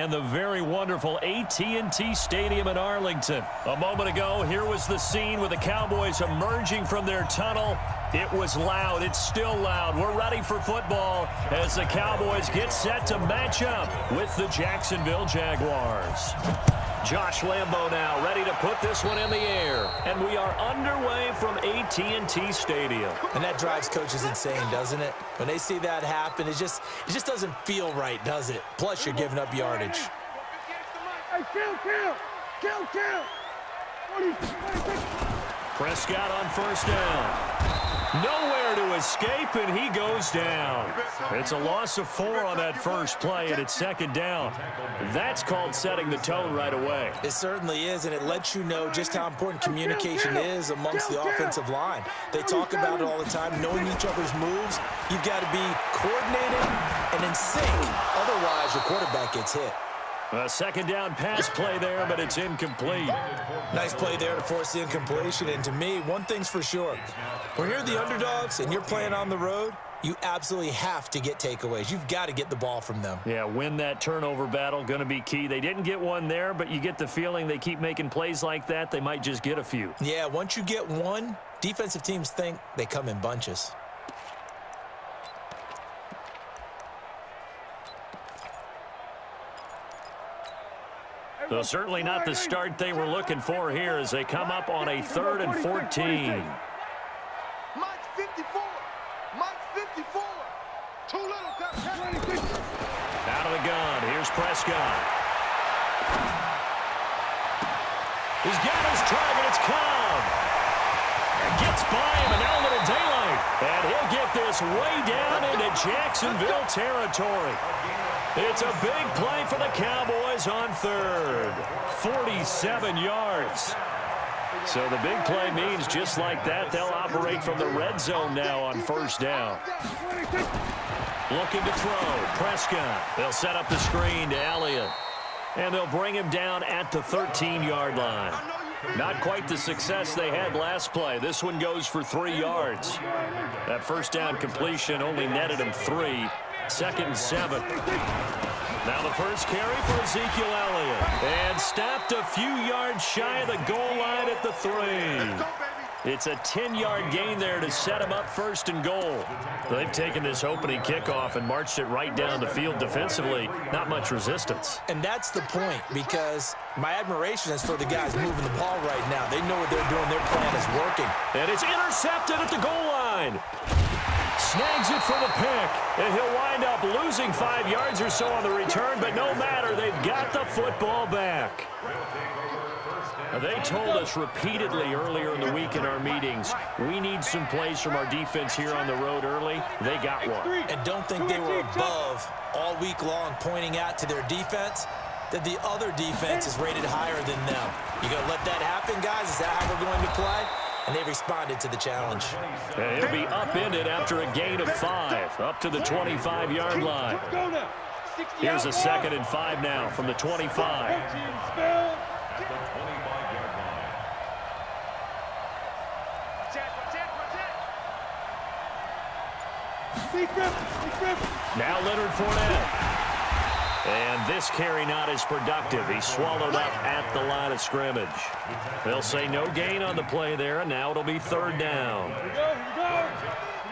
and the very wonderful AT&T Stadium in Arlington. A moment ago, here was the scene with the Cowboys emerging from their tunnel. It was loud. It's still loud. We're ready for football as the Cowboys get set to match up with the Jacksonville Jaguars. Josh Lambo now ready to put this one in the air. And we are underway from AT&T Stadium. And that drives coaches insane, doesn't it? When they see that happen, it just doesn't feel right, does it? Plus, you're giving up yardage. Hey, kill. Prescott on first down. Nowhere to escape, and he goes down. It's a loss of 4 on that first play, and it's second down. That's called setting the tone right away. It certainly is, and it lets you know just how important communication is amongst the offensive line. They talk about it all the time, knowing each other's moves. You've got to be coordinated and in sync. Otherwise, your quarterback gets hit. A second down pass play there, but it's incomplete. Nice play there to force the incompletion. And to me, one thing's for sure. When you're the underdogs and you're playing on the road, you absolutely have to get takeaways. You've got to get the ball from them. Yeah, win that turnover battle, going to be key. They didn't get one there, but you get the feeling they keep making plays like that, they might just get a few. Yeah, once you get one, defensive teams think they come in bunches. So certainly not the start they were looking for here as they come up on a 3rd and 14. Mike 54. Too little. Out of the gun. Here's Prescott. He's got his target. It's Cobb. Gets by him, and now a little daylight. And he'll get this way down into Jacksonville territory. It's a big play for the Cowboys on 3rd. 47 yards. So the big play means just like that, they'll operate from the red zone now on 1st down. Looking to throw. Prescott. They'll set up the screen to Elliott. And they'll bring him down at the 13-yard line. Not quite the success they had last play. This one goes for 3 yards. That first down completion only netted him 3. 2nd and 7. Now the first carry for Ezekiel Elliott. And stopped a few yards shy of the goal line at the 3. It's a 10-yard gain there to set him up 1st and goal. They've taken this opening kickoff and marched it right down the field defensively. Not much resistance. And that's the point, because my admiration is for the guys moving the ball right now. They know what they're doing. Their plan is working. And it's intercepted at the goal line. Snags it for the pick, and he'll wind up losing 5 yards or so on the return, but no matter, they've got the football back. They told us repeatedly earlier in the week in our meetings, we need some plays from our defense here on the road early. They got one. And don't think they were above all week long, pointing out to their defense that the other defense is rated higher than them. You going to let that happen, guys? Is that how we're going to play? And they responded to the challenge. And he'll be upended after a gain of 5, up to the 25-yard line. Here's a 2nd and 5 now from the 25. Now Leonard Fournette. And this carry not as productive. He's swallowed up at the line of scrimmage. They'll say no gain on the play there, and now it'll be 3rd down. Here we go.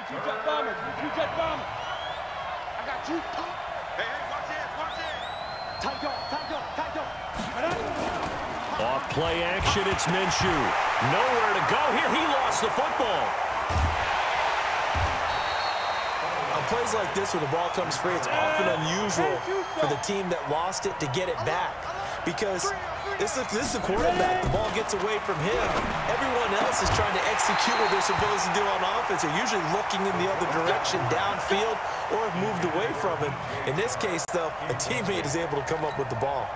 Two-jet bomber. I got you. Hey, watch it. Tight go. Off play action, it's Minshew. Nowhere to go here. He lost the football. On plays like this where the ball comes free, it's often unusual for the team that lost it to get it back, because this is the quarterback. The ball gets away from him. Everyone else is trying to execute what they're supposed to do on offense. They're usually looking in the other direction, downfield, or have moved away from him. In this case, though, a teammate is able to come up with the ball.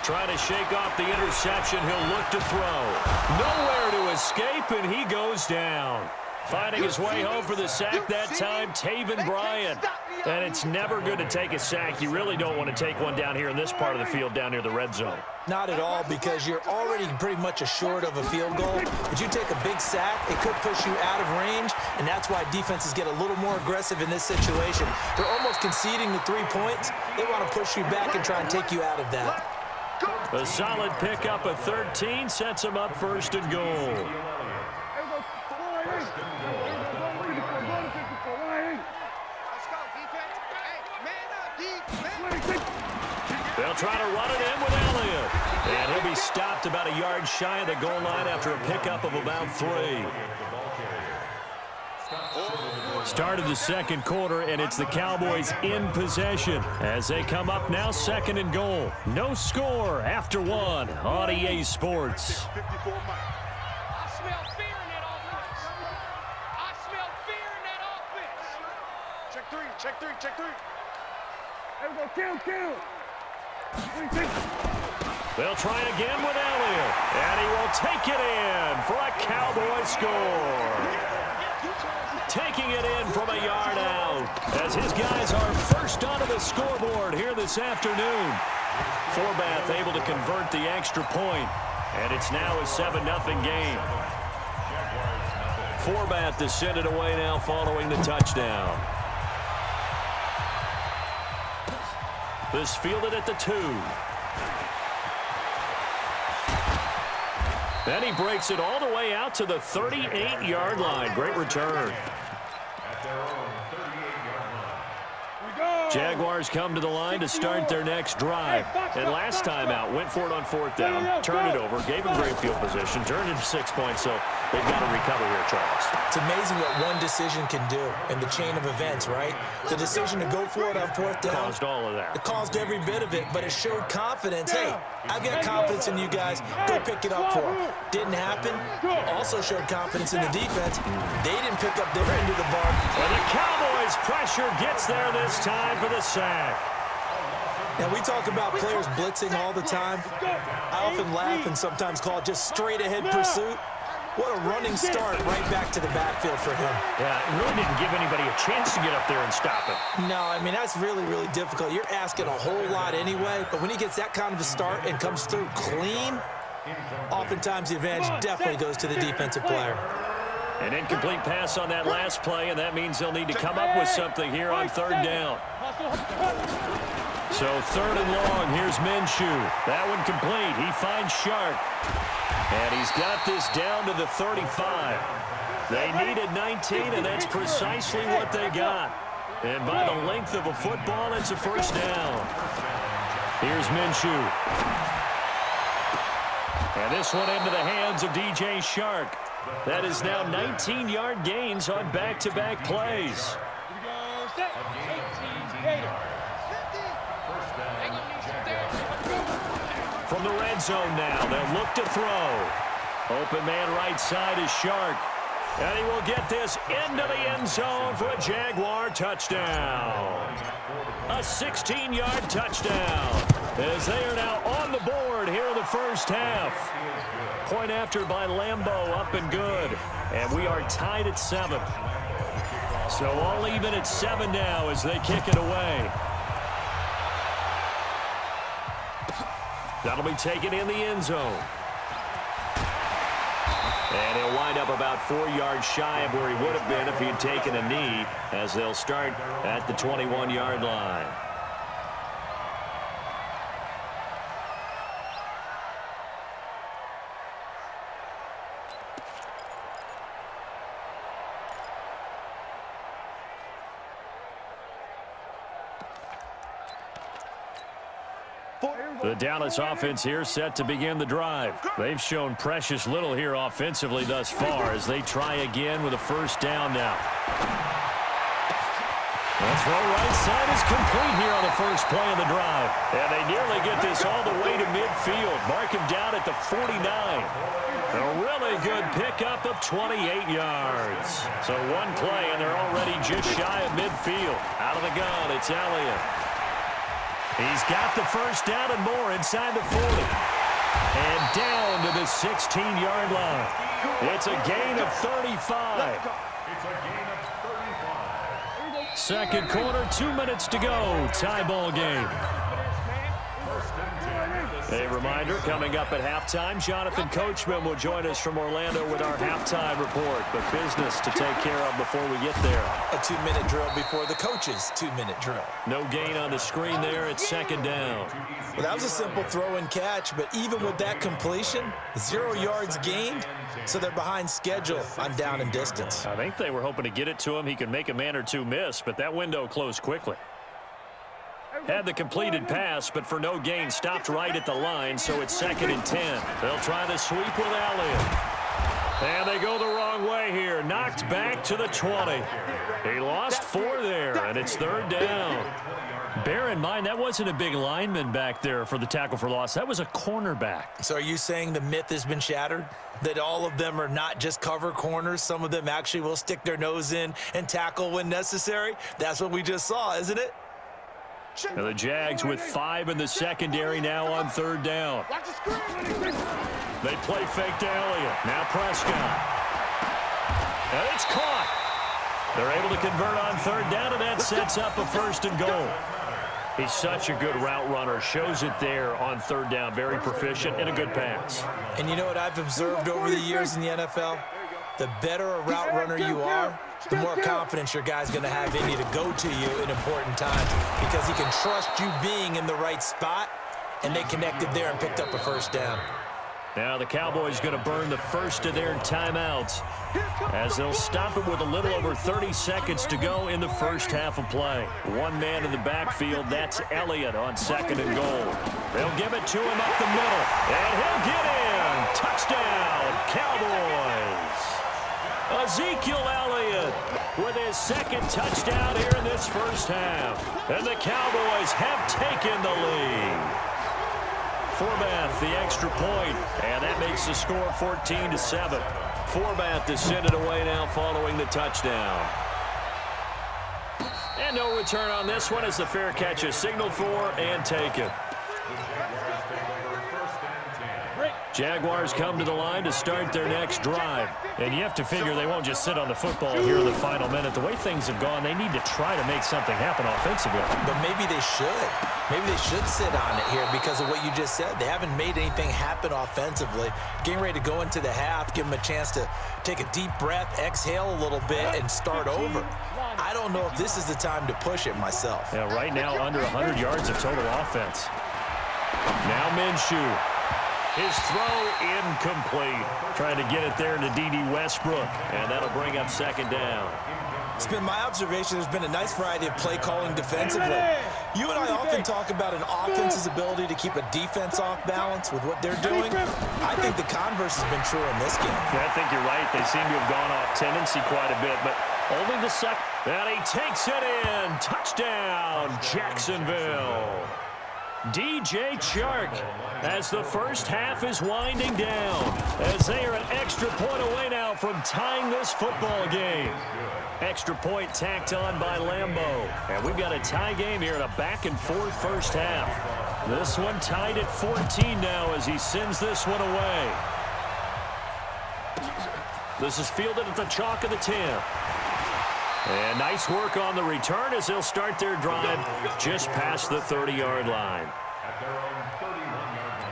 Trying to shake off the interception. He'll look to throw. Nowhere to escape, and he goes down. Finding his way home for the sack that time, Taven Bryan. And it's never good to take a sack. You really don't want to take one down here in this part of the field, down near the red zone. Not at all, because you're already pretty much assured of a field goal. If you take a big sack, it could push you out of range, and that's why defenses get a little more aggressive in this situation. They're almost conceding the 3 points. They want to push you back and try and take you out of that. A solid pickup of 13 sets him up first and goal. They'll try to run it in with Elliott. And he'll be stopped about a yard shy of the goal line after a pickup of about 3. Start of the second quarter, and it's the Cowboys in possession as they come up now second and goal. No score after 1 on EA Sports. I smell fear in that offense. I smell fear in that offense. Check three, check three, check three. There we go, kill. They'll try again with Elliott, and he will take it in for a Cowboy score. Taking it in from a yard out as his guys are first onto the scoreboard here this afternoon. Forbath able to convert the extra point, and it's now a 7-0 game. Forbath to send it away now following the touchdown. This fielded at the 2. Then he breaks it all the way out to the 38-yard line. Great return. Jaguars come to the line to start their next drive. And last time out, went for it on 4th down, turned it over, gave him great field position, turned into 6 points, so they've got to recover here, Charles. It's amazing what one decision can do in the chain of events, right? The decision to go for it on 4th down. Caused all of that. It caused every bit of it, but it showed confidence. Hey, I've got confidence in you guys. Go pick it up for them. Didn't happen. Also showed confidence in the defense. They didn't pick up their end of the bargain. And the Cowboys' pressure gets there this time for the sack. Now, we talk about players blitzing all the time. I often laugh and sometimes call it just straight-ahead pursuit. What a running start right back to the backfield for him. Yeah, it really didn't give anybody a chance to get up there and stop it. No, I mean, that's really, really difficult. You're asking a whole lot anyway, but when he gets that kind of a start and comes through clean, oftentimes the advantage definitely goes to the defensive player. An incomplete pass on that last play, and that means they'll need to come up with something here on 3rd down. So 3rd and long, here's Minshew. That one complete. He finds Shark. And he's got this down to the 35. They needed 19, and that's precisely what they got. And by the length of a football, it's a 1st down. Here's Minshew. And this one into the hands of DJ Shark. That is now 19-yard gains on back-to-back plays. From the red zone now, they'll look to throw. Open man right side is Shark. And he will get this into the end zone for a Jaguar touchdown. A 16-yard touchdown as they are now on the board here in the first half. Point after by Lambeau, up and good. And we are tied at 7. So all even at 7 now as they kick it away. That'll be taken in the end zone. And he'll wind up about 4 yards shy of where he would have been if he had taken a knee, as they'll start at the 21-yard line. The Dallas offense here set to begin the drive. They've shown precious little here offensively thus far as they try again with a 1st down now. The throw right side is complete here on the first play of the drive. And they nearly get this all the way to midfield. Mark him down at the 49. A really good pickup of 28 yards. So one play and they're already just shy of midfield. Out of the gun, it's Elliott. He's got the 1st down and more inside the 40. And down to the 16-yard line. It's a gain of 35. It's a gain of 35. Second quarter, 2 minutes to go. Tie ball game. A reminder, coming up at halftime, Jonathan Coachman will join us from Orlando with our halftime report. But business to take care of before we get there. A 2-minute drill before the coach's 2-minute drill. No gain on the screen there. It's second down. Well, that was a simple throw and catch, but even with that completion, 0 yards gained, so they're behind schedule on down and distance. I think they were hoping to get it to him. He could make a man or two miss, but that window closed quickly. Had the completed pass, but for no gain, stopped right at the line, so it's second and 10. They'll try the sweep with Elliott. And they go the wrong way here. Knocked back to the 20. He lost 4 there, and it's third down. Bear in mind, that wasn't a big lineman back there for the tackle for loss. That was a cornerback. So are you saying the myth has been shattered? That all of them are not just cover corners? Some of them actually will stick their nose in and tackle when necessary? That's what we just saw, isn't it? Now the Jags with 5 in the secondary now on third down. They play fake to Elliott. Now Prescott. And it's caught. They're able to convert on third down, and that sets up a first and goal. He's such a good route runner. Shows it there on third down. Very proficient and a good pass. And you know what I've observed over the years in the NFL? The better a route runner you are, the more confidence your guy's going to have in you to go to you in important times because he can trust you being in the right spot, and they connected there and picked up a first down. Now the Cowboys going to burn the first of their timeouts as they'll stop it with a little over 30 seconds to go in the first half of play. One man in the backfield, that's Elliott on second and goal. They'll give it to him up the middle, and he'll get in. Touchdown, Cowboys. Ezekiel Elliott with his second touchdown here in this first half. And the Cowboys have taken the lead. Forbath, the extra point, and that makes the score 14-7. Forbath to send it away now following the touchdown. And no return on this one as the fair catch is signaled for and taken. Jaguars come to the line to start their next drive. And you have to figure they won't just sit on the football here in the final minute. The way things have gone, they need to try to make something happen offensively. But maybe they should. Maybe they should sit on it here because of what you just said. They haven't made anything happen offensively. Getting ready to go into the half, give them a chance to take a deep breath, exhale a little bit, and start over. I don't know if this is the time to push it myself. Yeah, right now under 100 yards of total offense. Now Minshew. His throw incomplete. Trying to get it there to D.D. Westbrook. And that'll bring up second down. It's been my observation there's been a nice variety of play calling defensively. You and I often talk about an offense's ability to keep a defense off balance with what they're doing. I think the converse has been true in this game. Yeah, I think you're right. They seem to have gone off tendency quite a bit, but only the second. And he takes it in. Touchdown, Jacksonville. DJ Chark as the first half is winding down as they are an extra point away now from tying this football game. Extra point tacked on by Lambeau. And we've got a tie game here in a back-and-forth first half. This one tied at 14 now as he sends this one away. This is fielded at the chalk of the 10. And nice work on the return as they'll start their drive just past the 30-yard line. At their own 31-yard line.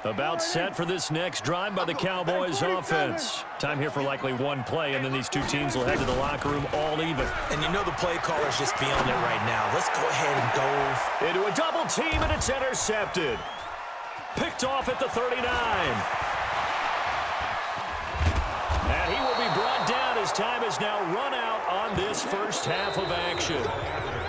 About set for this next drive by the Cowboys offense. Time here for likely one play, and then these two teams will head to the locker room all even. And you know the play caller's just feeling it right now. Let's go ahead and go into a double team, and it's intercepted. Picked off at the 39. And he will be brought down as time is now run out on this first half of action.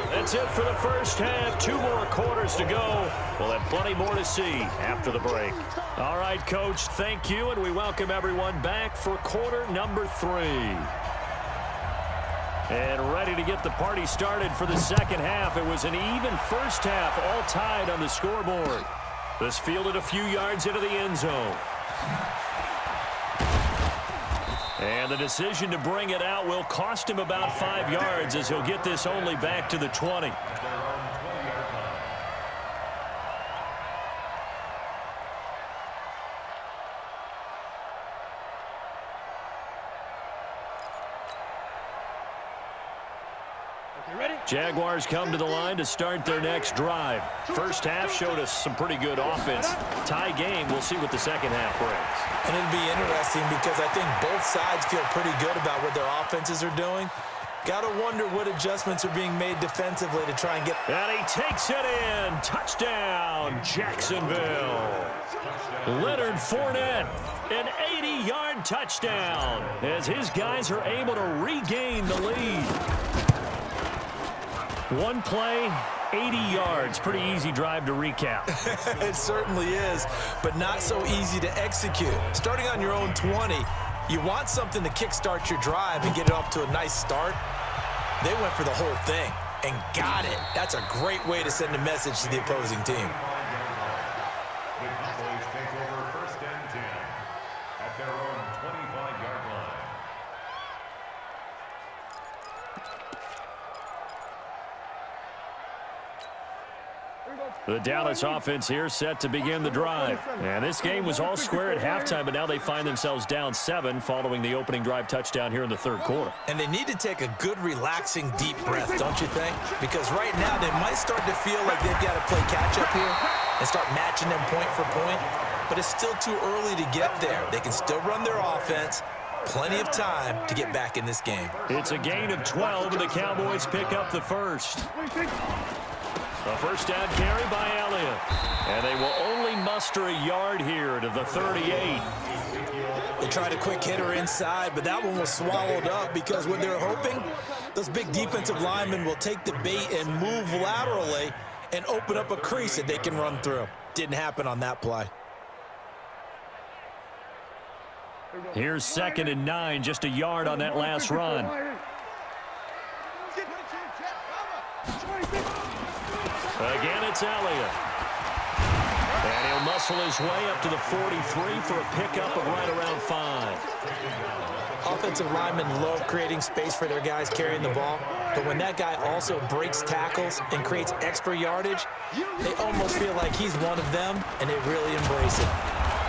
That's it for the first half. 2 more quarters to go. We'll have plenty more to see after the break. All right, Coach, thank you, and we welcome everyone back for quarter number 3. And ready to get the party started for the second half. It was an even first half, all tied on the scoreboard. This fielded a few yards into the end zone. And the decision to bring it out will cost him about 5 yards as he'll get this only back to the 20. Jaguars come to the line to start their next drive. First half showed us some pretty good offense. Tie game, we'll see what the second half brings. And it'll be interesting because I think both sides feel pretty good about what their offenses are doing. Got to wonder what adjustments are being made defensively to try and get... And he takes it in. Touchdown, Jacksonville. Leonard Fournette, an 80-yard touchdown as his guys are able to regain the lead. One play, 80 yards. Pretty easy drive to recap. It certainly is, but not so easy to execute. Starting on your own 20, you want something to kickstart your drive and get it off to a nice start. They went for the whole thing and got it. That's a great way to send a message to the opposing team. The Cowboys take over 1st and 10 at their own 25-yard line. The Dallas offense here set to begin the drive. And this game was all square at halftime, but now they find themselves down 7 following the opening drive touchdown here in the third quarter. And they need to take a good, relaxing, deep breath, don't you think? Because right now they might start to feel like they've got to play catch-up here and start matching them point for point. But it's still too early to get there. They can still run their offense. Plenty of time to get back in this game. It's a gain of 12, and the Cowboys pick up the first. A first down carry by Elliott. And they will only muster a yard here to the 38. They tried a quick hitter inside, but that one was swallowed up because what they're hoping, those big defensive linemen will take the bait and move laterally and open up a crease that they can run through. Didn't happen on that play. Here's 2nd and 9, just a yard on that last run. Again, it's Elliott. And he'll muscle his way up to the 43 for a pickup of right around 5. Offensive linemen love creating space for their guys carrying the ball, but when that guy also breaks tackles and creates extra yardage, they almost feel like he's one of them, and they really embrace it.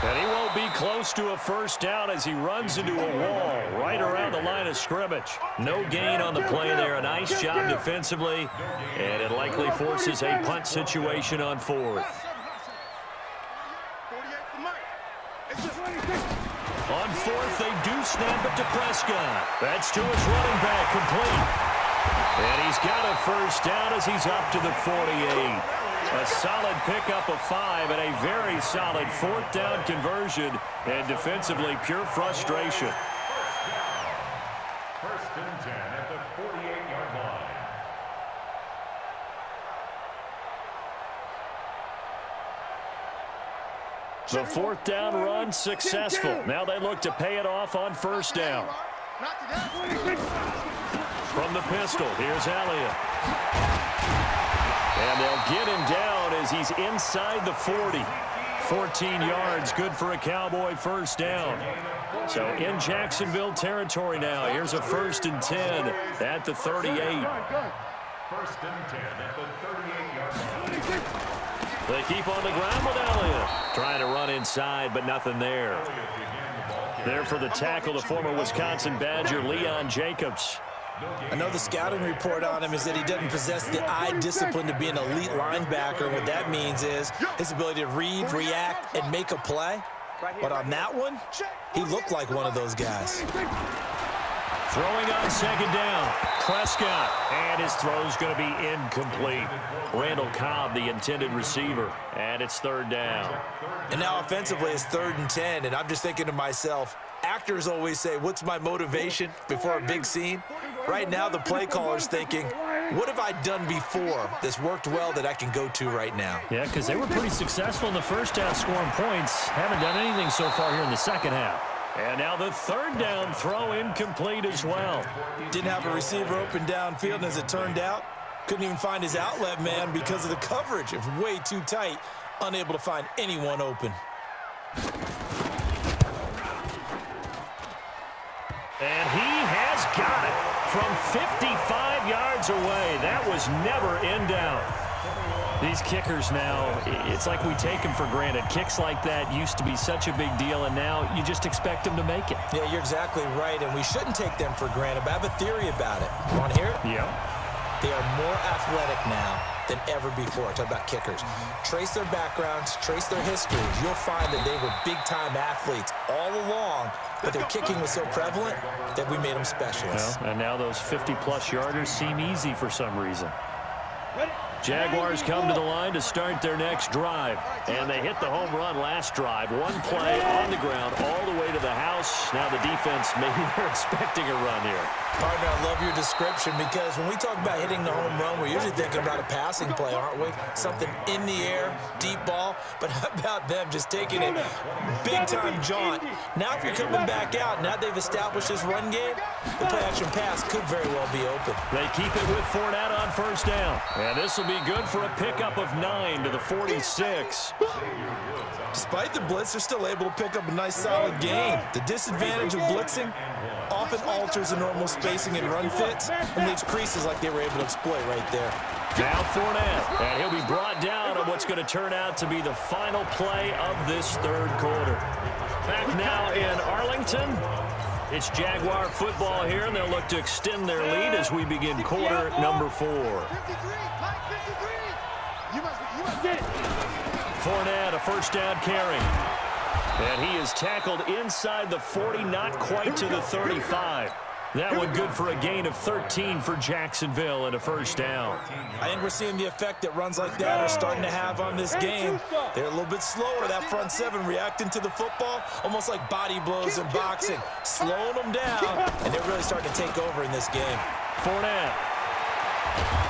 And he won't be close to a first down as he runs into a wall right around the line of scrimmage. No gain on the play there. A nice job defensively, and it likely forces a punt situation on 4th. On 4th, they do snap it to Prescott. That's to his running back, complete. And he's got a first down as he's up to the 48. A solid pickup of 5 and a very solid 4th down conversion, and defensively pure frustration. 1st and 10 at the 48-yard line. The 4th down run successful. Now they look to pay it off on 1st down. From the pistol, here's Elliott. And they'll get him down as he's inside the 40. 14 yards, good for a Cowboy first down. So in Jacksonville territory now. Here's a 1st and 10 at the 38. 1st and 10 at the 38-yard line. They keep on the ground with Elliott. Trying to run inside, but nothing there. There for the tackle, the former Wisconsin Badger, Leon Jacobs. I know the scouting report on him is that he doesn't possess the eye discipline to be an elite linebacker. What that means is his ability to read, react, and make a play. But on that one, he looked like one of those guys. Throwing on 2nd down, Prescott, and his throw's going to be incomplete. Randall Cobb, the intended receiver, and it's 3rd down. And now offensively, it's 3rd and 10, and I'm just thinking to myself, actors always say, what's my motivation before a big scene? Right now, the play caller's thinking, what have I done before that's worked well that I can go to right now? Yeah, because they were pretty successful in the first half scoring points. Haven't done anything so far here in the second half. And now the 3rd down throw incomplete as well. Didn't have a receiver open downfield, and as it turned out, couldn't even find his outlet man because of the coverage. It was way too tight, unable to find anyone open. And he has got it from 55 yards away. That was never in doubt. These kickers now, it's like we take them for granted. Kicks like that used to be such a big deal, and now you just expect them to make it. Yeah, you're exactly right, and we shouldn't take them for granted, but I have a theory about it. You want to hear it? Yeah. They are more athletic now than ever before. Talk about kickers. Trace their backgrounds, trace their histories. You'll find that they were big-time athletes all along, but their kicking was so prevalent that we made them specialists. Well, and now those 50-plus yarders seem easy for some reason. Jaguars come to the line to start their next drive. And they hit the home run last drive. One play on the ground all the way to the house. Now the defense, maybe they're expecting a run here. Partner, I love your description because when we talk about hitting the home run, we're usually thinking about a passing play, aren't we? Something in the air, deep ball. But how about them just taking it big-time jaunt? Now if you're coming back out, now they've established this run game, the play-action pass could very well be open. They keep it with Fournette on first down. And this will be good for a pickup of 9 to the 46. Despite the blitz, they're still able to pick up a nice solid gain. The disadvantage of blitzing often alters the normal spacing and run fits and leaves creases like they were able to exploit right there. Now Fournette, and he'll be brought down on what's going to turn out to be the final play of this third quarter. Back now in Arlington. It's Jaguar football here, and they'll look to extend their lead as we begin quarter number 4. Fournette, a first down carry. And he is tackled inside the 40, not quite to the 35. That one good for a gain of 13 for Jacksonville and a first down. I think we're seeing the effect that runs like that are starting to have on this game. They're a little bit slower, that front seven, reacting to the football, almost like body blows in boxing, slowing them down, and they're really starting to take over in this game. Fournette.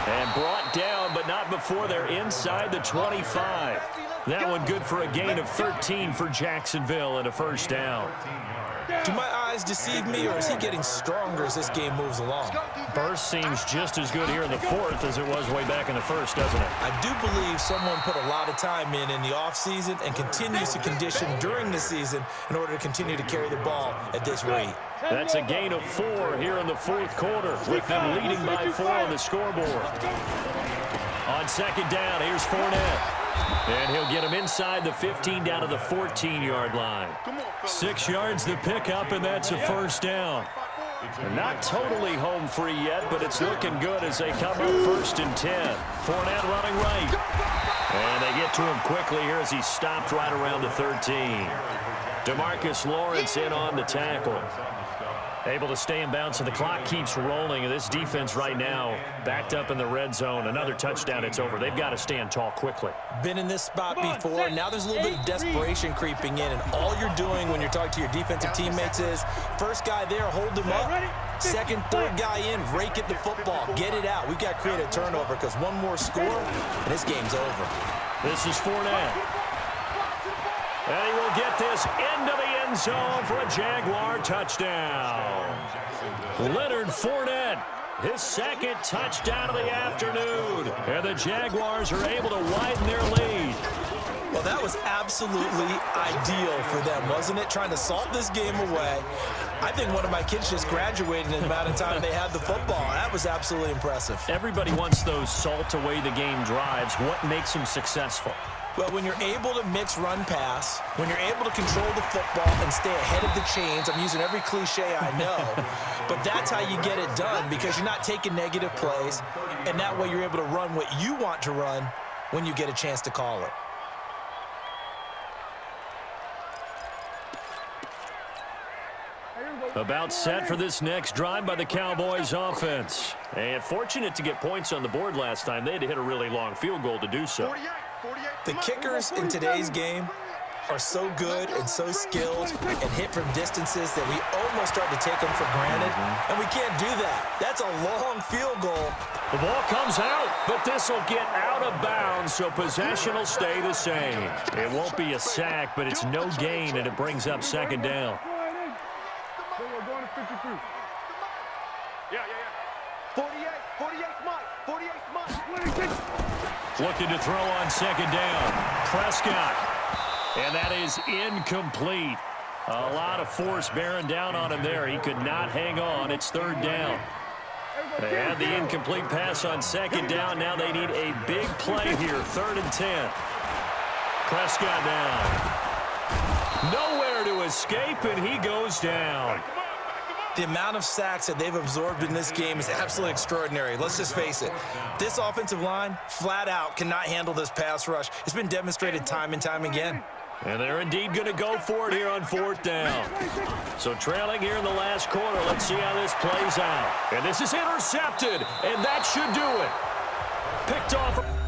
And brought down, but not before they're inside the 25. That one good for a gain of 13 for Jacksonville and a first down. Do my eyes deceive me, or is he getting stronger as this game moves along? Burst seems just as good here in the fourth as it was way back in the first, doesn't it? I do believe someone put a lot of time in the offseason and continues to condition during the season in order to continue to carry the ball at this rate. That's a gain of 4 here in the fourth quarter, with them leading by 4 on the scoreboard. On second down, here's Fournette. And he'll get him inside the 15 down to the 14-yard line. 6 yards the pickup, and that's a first down. They're not totally home free yet, but it's looking good as they come up first and 10. Fournette running right. And they get to him quickly here as he stopped right around the 13. DeMarcus Lawrence in on the tackle. Able to stay in bounds, so the clock keeps rolling. And this defense right now backed up in the red zone. Another touchdown, it's over. They've got to stand tall quickly. Been in this spot before. Now there's a little bit of desperation creeping in. And all you're doing when you're talking to your defensive teammates is, first guy there, hold him up. Second, third guy in, rake at the football. Get it out. We've got to create a turnover because one more score, and this game's over. This is Fournette. And he will get this into the end zone for a Jaguar touchdown. Leonard Fournette, his second touchdown of the afternoon. And the Jaguars are able to widen their lead. Well, that was absolutely ideal for them, wasn't it? Trying to salt this game away. I think one of my kids just graduated in the amount of time they had the football. That was absolutely impressive. Everybody wants those salt away the game drives. What makes them successful? Well, when you're able to mix run pass, when you're able to control the football and stay ahead of the chains, I'm using every cliche I know, but that's how you get it done because you're not taking negative plays, and that way you're able to run what you want to run when you get a chance to call it. About set for this next drive by the Cowboys offense. And fortunate to get points on the board last time. They had to hit a really long field goal to do so. The kickers in today's game are so good and so skilled and hit from distances that we almost start to take them for granted, and we can't do that. That's a long field goal. The ball comes out, but this will get out of bounds, so possession will stay the same. It won't be a sack, but it's no gain, and it brings up second down. Yeah. 48 Mike. 48 Mike. Looking to throw on second down. Prescott. And that is incomplete. A lot of force bearing down on him there. He could not hang on. It's third down. They had the incomplete pass on second down. Now they need a big play here. 3rd and 10. Prescott down. Nowhere to escape, and he goes down. The amount of sacks that they've absorbed in this game is absolutely extraordinary. Let's just face it. This offensive line, flat out, cannot handle this pass rush. It's been demonstrated time and time again. And they're indeed going to go for it here on 4th down. So trailing here in the last quarter. Let's see how this plays out. And this is intercepted, and that should do it. Picked off.